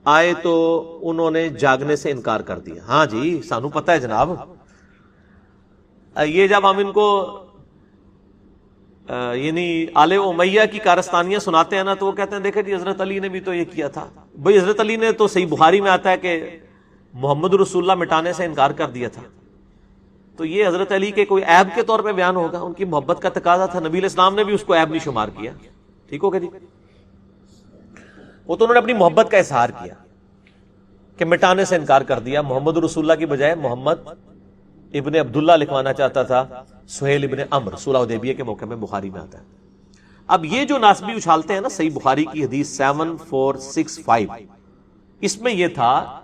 آئے تو انہوں نے جاگنے سے انکار کر دیا۔ ہاں جی سانو پتہ ہے جناب، یہ جب ہم ان کو یعنی آل امیہ کی کارستانیاں سناتے ہیں نا تو وہ کہتے ہیں دیکھیں جی حضرت علی نے بھی تو یہ کیا تھا۔ بھئی حضرت علی نے تو صحیح بخاری میں آتا ہے کہ محمد رسول اللہ مٹانے سے انکار کر دیا تھا، تو یہ حضرت علی کے کوئی عیب کے طور پہ بیان ہوگا؟ ان کی محبت کا تقاضا تھا، نبی علیہ السلام نے بھی اس کو عیب نہیں شمار کیا۔ ٹھیک ہوگا جی، وہ تو انہوں نے اپنی محبت کا اظہار کیا کہ مٹانے سے انکار کر دیا، محمد رسول اللہ کی بجائے محمد ابن عبداللہ لکھوانا چاہتا تھا، سہیل ابن عمرو، صلح حدیبیہ کے موقع میں بخاری میں آتا ہے۔ اب یہ جو ناسبی اچھالتے ہیں نا صحیح بخاری کی حدیث 7465، اس میں یہ تھا،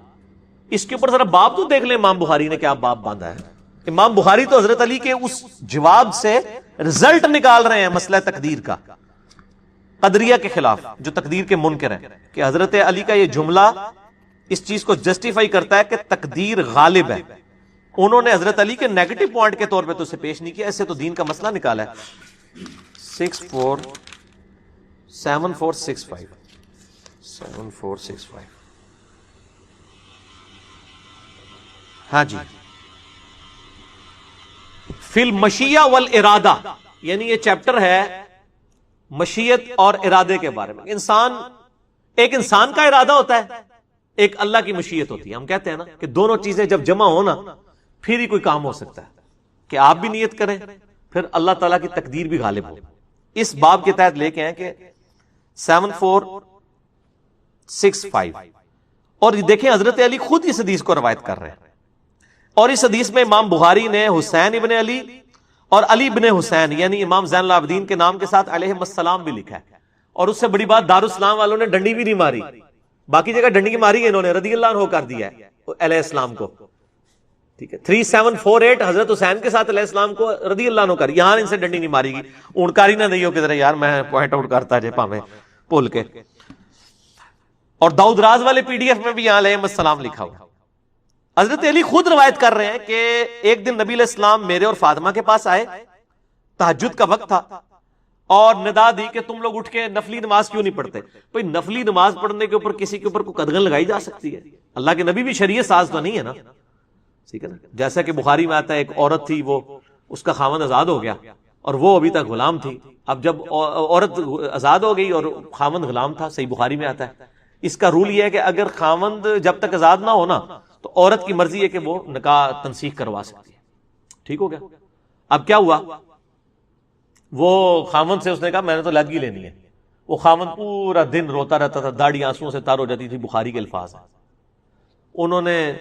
اس کے اوپر ذرا باب تو دیکھ لیں امام بخاری نے کیا باب باندھا ہے۔ امام بخاری تو حضرت علی کے اس جواب سے رزلٹ نکال رہے ہیں مسئلہ تقدیر کا، قدریہ کے خلاف جو تقدیر کے منکر ہیں، کہ حضرت علی کا یہ جملہ اس چیز کو جسٹیفائی کرتا ہے کہ تقدیر غالب ہے۔ انہوں نے حضرت علی کے نیگیٹو پوائنٹ کے طور پہ تو اسے پیش نہیں کیا، اسے تو دین کا مسئلہ نکالا ہے۔ 7465 ہاں جی، فی المشیہ والارادہ، یعنی یہ چیپٹر ہے مشیت اور ارادے کے بارے میں۔ ایک انسان کا ارادہ ہوتا ہے، ایک اللہ کی مشیت ہوتی ہے۔ ہم کہتے ہیں نا کہ دونوں چیزیں جب جمع ہو نا پھر ہی کوئی کام ہو سکتا ہے، کہ آپ بھی نیت کریں پھر اللہ تعالیٰ کی تقدیر بھی غالب ہو۔ اس باب کے تحت لے کے ہیں کہ 7465، اور دیکھیں حضرت علی خود اس حدیث کو روایت کر رہے ہیں، اور اس حدیث میں امام بخاری نے حسین ابن علی اور علی ابن حسین یعنی امام زین العابدین کے نام کے ساتھ علیہ السلام بھی لکھا ہے۔ اور اس سے بڑی بات دارالاسلام والوں نے ڈنڈی بھی نہیں ماری، باقی جگہ ڈنڈی ماری ہے، انہوں نے رضی اللہ عنہ کر دیا ہے علیہ السلام کو۔ ٹھیک ہے، 3748 حضرت حسین کے ساتھ علیہ السلام کو رضی اللہ عنہ کر، یہاں ان سے ڈنڈی نہیں ماری گی۔ اونکاری نہ نہیں ہو کدھر یار، میں پوائنٹ آؤٹ کرتا جے پاویں بھول کے۔ اور داؤد راز والے PDF میں بھی یہاں علیہ السلام لکھا ہوا۔ حضرت علی خود روایت کر رہے ہیں کہ ایک دن نبی علیہ السلام میرے اور فاطمہ کے پاس آئے، تہجد کا وقت تھا، اور ندا دی کہ تم لوگ اٹھ کے نفلی نماز کیوں نہیں پڑھتے؟ بھئی نفلی نماز پڑھنے کے اوپر کسی کے اوپر کوئی قدغن لگائی جا سکتی ہے؟ اللہ کے نبی بھی شریعت ساز تو نہیں ہے نا، ٹھیک ہے نا؟ جیسا کہ بخاری میں آتا ہے ایک عورت تھی، وہ اس کا خاوند آزاد ہو گیا اور وہ ابھی تک غلام تھی۔ اب جب عورت آزاد ہو گئی اور خاوند غلام تھا، صحیح بخاری میں آتا ہے، اس کا رول یہ ہے کہ اگر خاوند جب تک آزاد نہ ہونا تو عورت کی مرضی ہے کہ وہ نکاح تنسیخ کروا سکتی ہے۔ ٹھیک ہو گیا؟ اب کیا ہوا، وہ خاوند سے اس نے کہا میں نے تو لادگی لینی ہے۔ وہ خاوند پورا دن روتا رہتا تھا، داڑھی آنسوؤں سے تار ہو جاتی تھی، بخاری کے الفاظ ہیں۔ انہوں نے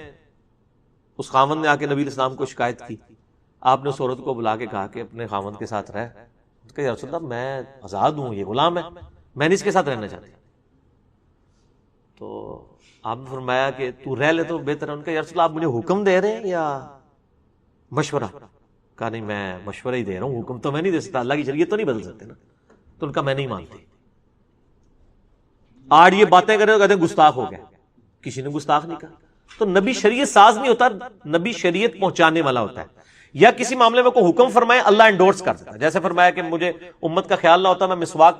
اس خاوند نے آ کے نبی علیہ السلام کو شکایت کی، آپ نے اس عورت کو بلا کے کہا کہ اپنے خاوند کے ساتھ رہ، کہ یا رسول اللہ میں آزاد ہوں، یہ غلام ہے، میں نہیں اس کے ساتھ رہنا چاہتی۔ تو آپ نے فرمایا کہ تو رہ لے تو بہتر ہے۔ ان کا یا رسول اللہ آپ مجھے حکم دے رہے ہیں یا مشورہ؟ کہا نہیں میں مشورہ ہی دے رہا ہوں، حکم تو میں نہیں دے سکتا، اللہ کی شریعت تو نہیں بدل سکتے نا۔ تو ان کا میں نہیں مانتی۔ آج یہ باتیں کرے تو کہتے ہیں گستاخ ہو گیا، کسی نے گستاخ نہیں کہا۔ تو نبی شریعت ساز نہیں ہوتا، نبی شریعت پہنچانے والا ہوتا ہے۔ یا کسی معاملے میں کوئی حکم فرمائے اللہ انڈورس کر دیتا ہے، جیسے فرمایا کہ مجھے امت کا خیال نہ ہوتا میں مسواک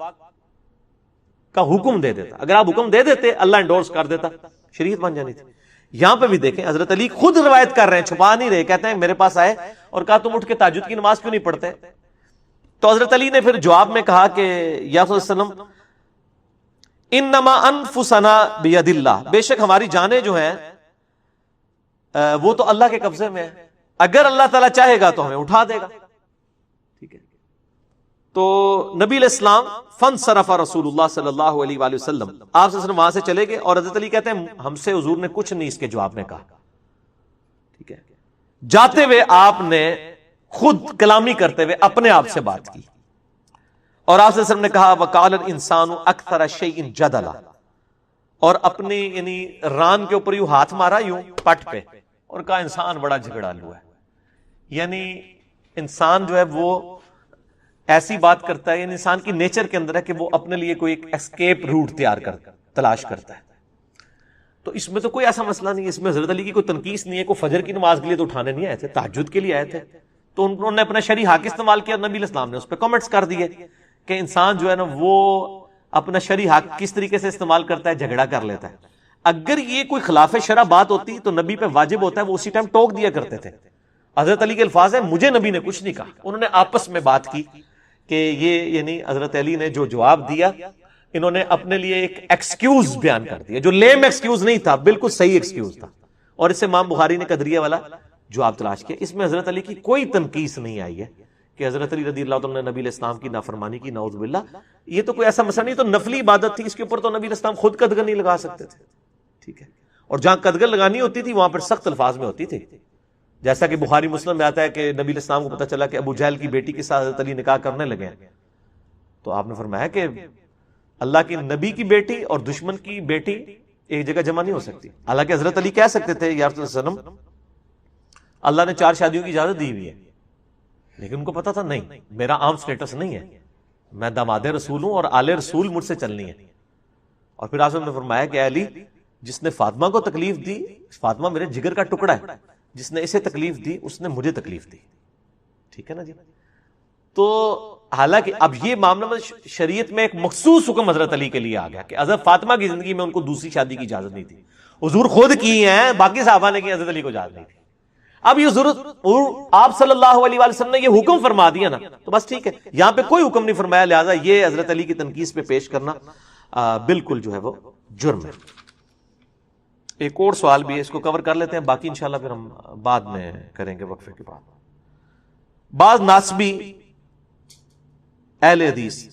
کا حکم دے دیتا، اگر آپ حکم دے دیتے اللہ انڈورس کر دیتا، شریعت بن جانی تھی۔ یہاں پہ بھی دیکھیں حضرت علی خود روایت کر رہے ہیں، چھپا نہیں رہے، کہتے ہیں میرے پاس آئے اور کہا تم اٹھ کے تہجد کی نماز کیوں نہیں پڑھتے؟ تو حضرت علی نے پھر جواب میں کہا کہ یا رسول اللہ صلی اللہ علیہ وسلم انما انفسنا بید اللہ، بے شک ہماری جانیں جو ہیں وہ تو اللہ کے قبضے میں ہے، اگر اللہ تعالیٰ چاہے گا تو ہمیں اٹھا دے گا۔ ٹھیک ہے، تو نبی علیہ السلام فانصرف رسول اللہ صلی اللہ علیہ وآلہ وسلم، آپ صلی اللہ علیہ وسلم وہاں سے چلے گئے، اور حضرت علی کہتے ہیں ہم سے حضور نے کچھ نہیں اس کے جواب میں کہا۔ ٹھیک ہے، جاتے ہوئے آپ نے خود کلامی کرتے ہوئے اپنے آپ سے بات کی، اور آپ صلی اللہ علیہ وسلم نے کہا وقال الانسان اکثر شیء جدلا، اور اپنی یعنی ران کے اوپر یوں ہاتھ مارا یوں پٹ پہ، اور کہا انسان بڑا جھگڑالو ہے۔ یعنی انسان جو ہے وہ ایسی بات کرتا ہے، یعنی انسان کی نیچر کے اندر ہے کہ وہ اپنے لیے کوئی ایک اسکیپ روٹ تلاش کرتا ہے. تو اس میں تو کوئی ایسا مسئلہ نہیں ہے، اس میں حضرت علی کی کوئی تنقیص نہیں ہے. کوئی فجر کی نماز کے لیے تو اٹھانے نہیں آئے تھے، تہجد کے لیے آئے تھے. تو انہوں نے اپنا شرعی حق استعمال کیا، نبی علیہ السلام نے اس پہ کامنٹس کر دیے کہ انسان جو ہے نا وہ اپنا شرعی حق کس طریقے سے استعمال کرتا ہے، جھگڑا کر لیتا ہے. اگر یہ کوئی خلاف شرع بات ہوتی تو نبی پہ واجب ہوتا ہے وہ اسی ٹائم ٹوک دیا کرتے تھے. حضرت علی کے الفاظ ہیں، مجھے نبی نے کچھ نہیں کہا. انہوں نے آپس میں بات کی کہ یہ یعنی حضرت علی نے جو جواب دیا، انہوں نے اپنے لیے ایک ایکسکیوز بیان کر دیا جو لیم ایکسکیوز نہیں تھا، بالکل صحیح ایکسکیوز تھا. اور اس سے امام بخاری نے قدریہ والا جواب تلاش کیا. اس میں حضرت علی کی کوئی تنقیص نہیں آئی ہے کہ حضرت علی رضی اللہ عنہ نے نبی علیہ السلام کی نافرمانی کی، نعوذ باللہ. یہ تو کوئی ایسا مسئلہ نہیں، تو نفلی عبادت تھی، اس کے اوپر تو نبی علیہ السلام خود قدغن نہیں لگا سکتے تھے. ٹھیک ہے، اور جہاں قدغن لگانی ہوتی تھی وہاں پر سخت الفاظ میں ہوتی تھی. جیسا کہ بخاری مسلم میں آتا ہے کہ نبی علیہ السلام کو پتہ چلا کہ ابو جہل کی بیٹی کے ساتھ حضرت علی نکاح کرنے لگے ہیں، تو آپ نے فرمایا کہ اللہ کی نبی کی بیٹی اور دشمن کی بیٹی ایک جگہ جمع نہیں ہو سکتی. حالانکہ حضرت علی کہہ سکتے تھے یا رسول اللہ صلی اللہ علیہ وسلم اللہ نے 4 شادیوں کی اجازت دی ہوئی ہے، لیکن ان کو پتا تھا نہیں، میرا عام سٹیٹس نہیں ہے، میں داماد رسول ہوں اور آل رسول مجھ سے چلنی ہے. اور پھر آپ نے فرمایا کہ علی، جس نے فاطمہ کو تکلیف دی، فاطمہ میرے جگر کا ٹکڑا ہے، جس نے اسے تکلیف دی اس نے مجھے تکلیف دی. ٹھیک ہے نا جی. تو حالانکہ اب یہ معاملہ میں شریعت میں ایک مخصوص حکم حضرت علی کے لیے آ گیا کہ حضرت فاطمہ کی زندگی میں ان کو دوسری شادی کی اجازت نہیں تھی. حضور خود کی ہیں، باقی صحابہ نے کی، حضرت علی کو اجازت نہیں تھی. اب یہ ضرورت آپ صلی اللہ علیہ وسلم نے یہ حکم فرما دیا نا، تو بس ٹھیک ہے، یہاں پہ کوئی حکم نہیں فرمایا، لہذا یہ حضرت علی کی تنقیص پہ پیش کرنا بالکل جو ہے وہ جرم ہے. ایک اور سوال بھی ہے، اس کو کور کر لیتے ہیں، باقی انشاءاللہ پھر ہم بعد میں کریں گے وقفے کے بعد. بعض ناسبی اہل حدیث،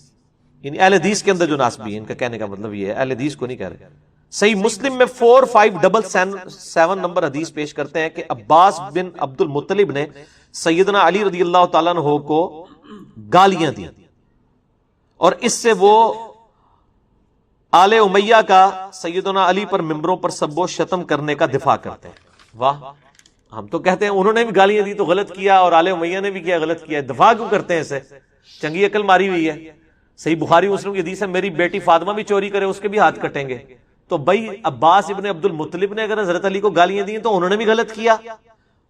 یعنی اہل حدیث کے اندر جو ناسبی ہیں، ان کا کہنے کا مطلب یہ ہے، اہل حدیث کو نہیں کہہ رہے، صحیح مسلم میں 4577 نمبر حدیث پیش کرتے ہیں کہ عباس بن عبد المطلب نے سیدنا علی رضی اللہ تعالیٰ عنہ کو گالیاں دی، اور اس سے وہ آل امیہ کا سیدنا علی پر ممبروں پر سب و شتم کرنے کا دفاع کرتے ہیں. واہ، ہم تو کہتے ہیں انہوں نے بھی گالیاں دی تو غلط کیا، اور آل امیہ نے بھی کیا غلط کیا، دفاع کیوں کرتے ہیں؟ اسے چنگی عقل ماری ہوئی ہے. صحیح بخاری مسلم کی حدیث ہے، میری بیٹی فاطمہ بھی چوری کرے اس کے بھی ہاتھ کٹیں گے. تو بھائی عباس ابن عبد المطلب نے اگر حضرت علی کو گالیاں دی تو انہوں نے بھی غلط کیا،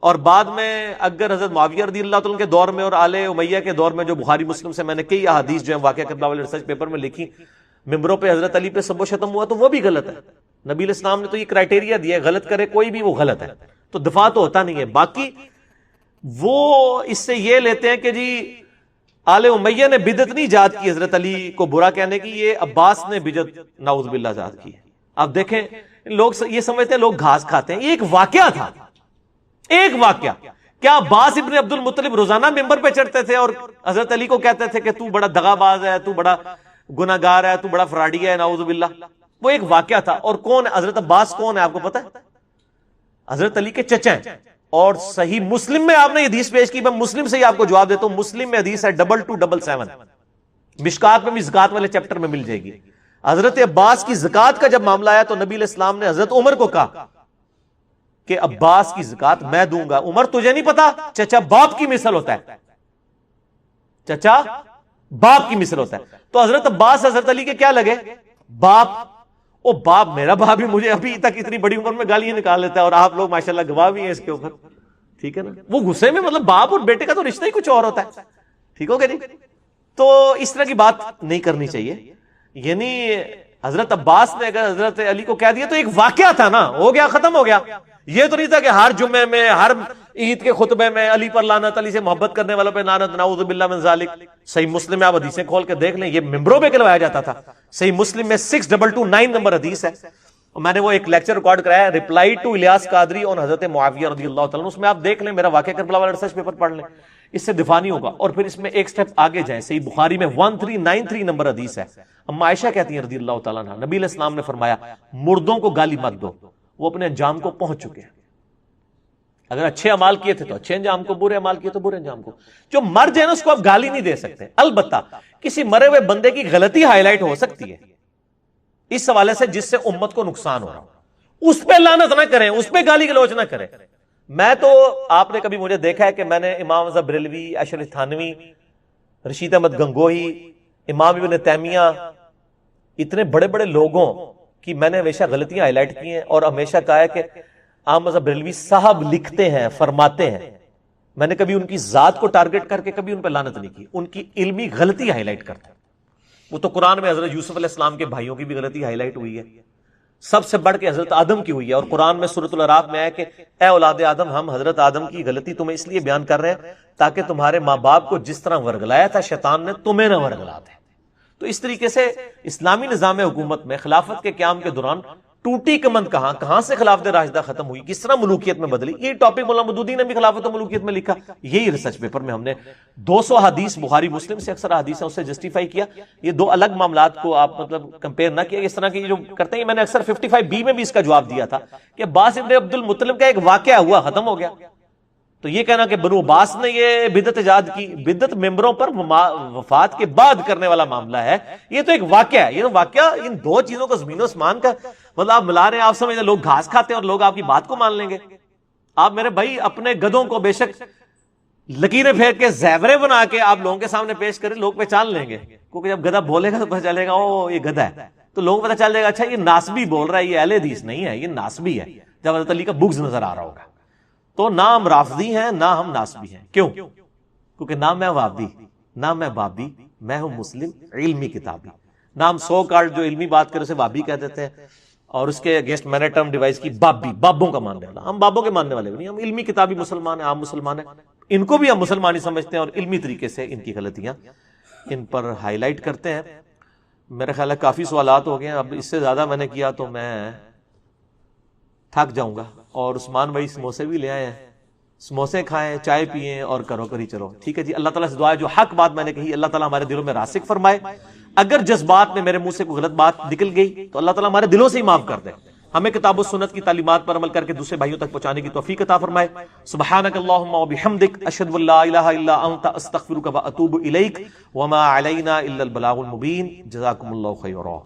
اور بعد میں اگر حضرت معاویہ رضی اللہ عنہ کے دور میں اور آل امیہ کے دور میں جو بخاری مسلم سے میں نے کئی احادیث جو ہیں واقعہ کربلا والے ریسرچ پیپر میں لکھی، ممبروں پہ حضرت علی پہ سب و شتم ہوا تو وہ بھی غلط ہے. نبی علیہ السلام نے تو یہ کرائٹیریا دیا ہے، غلط کرے کوئی بھی وہ غلط ہے، تو دفاع تو ہوتا نہیں ہے. باقی وہ اس سے یہ لیتے ہیں کہ جی آل امیہ نے بدعت نہیں ایجاد کی حضرت علی کو برا کہنے کی، یہ عباس نے بدعت نعوذ باللہ ایجاد کی ہے. آپ دیکھیں لوگ یہ سمجھتے ہیں لوگ گھاس کھاتے ہیں، یہ ایک واقعہ تھا، ایک واقعہ. کیا عباس ابن عبد المطلب روزانہ ممبر پہ چڑھتے تھے اور حضرت علی کو کہتے تھے کہ تو بڑا دغا باز ہے، تو بڑا گناہگار ہے، تو بڑا فراڈی ہے، نعوذ باللہ؟ وہ ایک واقعہ تھا. اور کون ہے حضرت عباس؟ کون ہے آپ کو پتہ ہے؟ حضرت علی کے چچا ہیں. اور صحیح مسلم میں آپ نے حدیث پیش کی، میں مسلم سے ہی آپ کو جواب دیتا ہوں، مسلم میں حدیث ہے 2277، مشکات میں بھی زکات والے چیپٹر میں مل جائے گی. حضرت عباس کی زکات کا جب معاملہ آیا تو نبی علیہ السلام نے حضرت عمر کو کہا کہ عباس کی زکات میں دوں گا. عمر تجھے نہیں پتا چچا باپ کی مثل ہوتا ہے، چچا باپ کی مثل ہوتا ہے. تو حضرت عباس حضرت علی کے کیا لگے؟ باپ. او باپ، میرا باپ بھی مجھے ابھی تک اتنی بڑی عمر میں گالیاں نکال لیتا ہے، اور آپ لوگ ماشاءاللہ گواہ بھی ہیں اس کے اوپر. ٹھیک ہے نا؟ وہ غصے میں، مطلب باپ اور بیٹے کا تو رشتہ ہی کچھ اور ہوتا ہے. ٹھیک ہو گیا جی؟ تو اس طرح کی بات نہیں کرنی چاہیے. یعنی حضرت عباس نے اگر حضرت علی کو کہہ دیا تو ایک واقعہ تھا نا، ہو گیا، ختم ہو گیا. یہ تو نہیں تھا کہ ہر جمعے میں، ہر عید کے خطبے میں علی پر لعنت، علی سے محبت کرنے والوں پہ لعنت، نعوذ باللہ من ذالک. صحیح مسلم میں آپ حدیثیں کھول کے دیکھ لیں، یہ ممبروں پہ کہلوایا جاتا تھا. صحیح مسلم میں 6229 نمبر حدیث ہے. میں نے وہ ایک لیکچر ریکارڈ کرایا، ریپلائی ٹو الیاس قادری اور حضرت معاویہ رضی اللہ تعالیٰ، اس میں آپ دیکھ لیں، میرا واقعہ کربلا والا ریسرچ پیپر پڑھ لیں، اس سے دفاع نہیں ہوگا. اور پھر اس میں ایک سٹیپ آگے جائیں، صحیح بخاری میں 1393 نمبر حدیث ہے. اما عائشہ کہتی ہیں رضی اللہ تعالیٰ عنہ، نبی علیہ السلام نے فرمایا مردوں کو گالی مت دو، وہ اپنے انجام کو پہنچ چکے ہیں. اگر اچھے اعمال کیے تھے تو اچھے انجام کو، برے اعمال کیے تو برے انجام کو. جو مر جائے نا اس کو آپ گالی نہیں دے سکتے. البتہ کسی مرے ہوئے بندے کی غلطی ہائی لائٹ ہو سکتی ہے اس حوالے سے جس سے امت کو نقصان ہو رہا ہو، اس پہ لعنت نہ کریں، اس پہ گالی گلوچ نہ کریں. میں تو، آپ نے کبھی مجھے دیکھا ہے کہ میں نے امام رضا بریلوی، اشرف تھانوی رشید احمد گنگوہی، امام ابن تیمیہ، اتنے بڑے بڑے لوگوں کی میں نے ہمیشہ غلطیاں ہائی لائٹ کی ہیں اور ہمیشہ کہا ہے کہ احمد رضا بریلوی صاحب لکھتے ہیں، فرماتے ہیں. میں نے کبھی ان کی ذات کو ٹارگٹ کر کے کبھی ان پہ لعنت نہیں کی، ان کی علمی غلطی ہائی لائٹ کرتے ہیں. وہ تو قرآن میں حضرت یوسف علیہ السلام کے بھائیوں کی بھی غلطی ہائی لائٹ ہوئی ہے، سب سے بڑھ کے حضرت آدم کی ہوئی ہے، اور قرآن میں سورۃ الاعراف میں ہے کہ اے اولاد آدم، ہم حضرت آدم کی غلطی تمہیں اس لیے بیان کر رہے ہیں تاکہ تمہارے ماں باپ کو جس طرح ورگلایا تھا شیطان نے، تمہیں نہ ورگلا دے. تو اس طریقے سے اسلامی نظام حکومت میں خلافت کے قیام کے دوران ٹوٹی کمند کہاں سے خلافت راشدہ ختم ہوئی، کس طرح ملوکیت میں بدلی، یہ ٹاپک مولانا مودودی نے بھی خلافت و ملوکیت میں لکھا. یہی ریسرچ پیپر میں ہم نے 200 حدیث بخاری مسلم سے اکثر حدیث ہیں اس سے جسٹیفائی کیا. یہ دو الگ معاملات کو آپ کمپیئر نہ کیا، اس طرح کی جو کرتے ہیں. میں نے اکثر 55B میں بھی اس کا جواب دیا تھا کہ عباس ابن عبد المطلب کا ایک واقعہ ہوا، ختم ہو گیا. تو یہ کہنا کہ بنو عباس نے یہ بدعت ایجاد کی، بدعت ممبروں پر وفات کے بعد کرنے والا معاملہ ہے، یہ تو ایک واقعہ ہے. یہ واقعہ ان دو چیزوں کو زمین و آسمان کا مطلب آپ ملا رہے ہیں. آپ سمجھتے لوگ گھاس کھاتے ہیں اور لوگ آپ کی بات کو مان لیں گے. آپ میرے بھائی اپنے گدھوں کو بے شک لکیریں پھیر کے زیورے بنا کے آپ لوگوں کے سامنے پیش کریں، لوگ پہچان لیں گے. کیونکہ جب گدھا بولے گا تو پتہ چلے گا او یہ گدھا ہے، تو لوگوں کو پتہ چل جائے گا اچھا یہ ناسبی بول رہا ہے، یہ اہل حدیث نہیں ہے، یہ ناسبی ہے. جب حضرت علی کا بغض نظر آ رہا ہوگا. تو نہ ہم رافضی ہیں نہ ہم ناسبی ہیں. کیوں؟ کیونکہ نہ میں وابی نہ میں بابی، میں ہوں مسلم علمی کتابی. نہ ہم سو کارڈ جو علمی بات کرے اسے وابی کہہ دیتے ہیں، اور اس کے اگینسٹ میں نے ٹرم ڈیوائس کی بابی، بابوں کا ماننے والا. ہم بابوں کے ماننے والے بھی نہیں، ہم علمی کتابی مسلمان ہیں، عام مسلمان ہیں. ان کو بھی ہم مسلمان ہی سمجھتے ہیں اور علمی طریقے سے ان کی غلطیاں ان پر ہائی لائٹ کرتے ہیں. میرا خیال ہے کافی سوالات ہو گئے ہیں، اب اس سے زیادہ میں نے کیا تو میں تھک جاؤں گا. اور عثمان بھائی سموسے بھی لے آئے ہیں، سموسے کھائیں، چائے پیئیں اور کرو کری چلو. ٹھیک ہے جی، اللہ تعالیٰ سے دعا ہے جو حق بات میں نے کہی اللہ تعالیٰ ہمارے دلوں میں راسخ فرمائے. اگر جذبات میں میرے منہ سے کوئی غلط بات نکل گئی تو اللہ تعالیٰ ہمارے دلوں سے ہی معاف کر دے. ہمیں کتاب و سنت کی تعلیمات پر عمل کر کے دوسرے بھائیوں تک پہنچانے کی توفیق عطا فرمائے. سبحانک اللہم و بحمدک، اشہد ان لا الہ الا انت، استغفرک و اتوب الیک، وما علینا الا البلاغ المبین. جزاکم اللہ خیرا.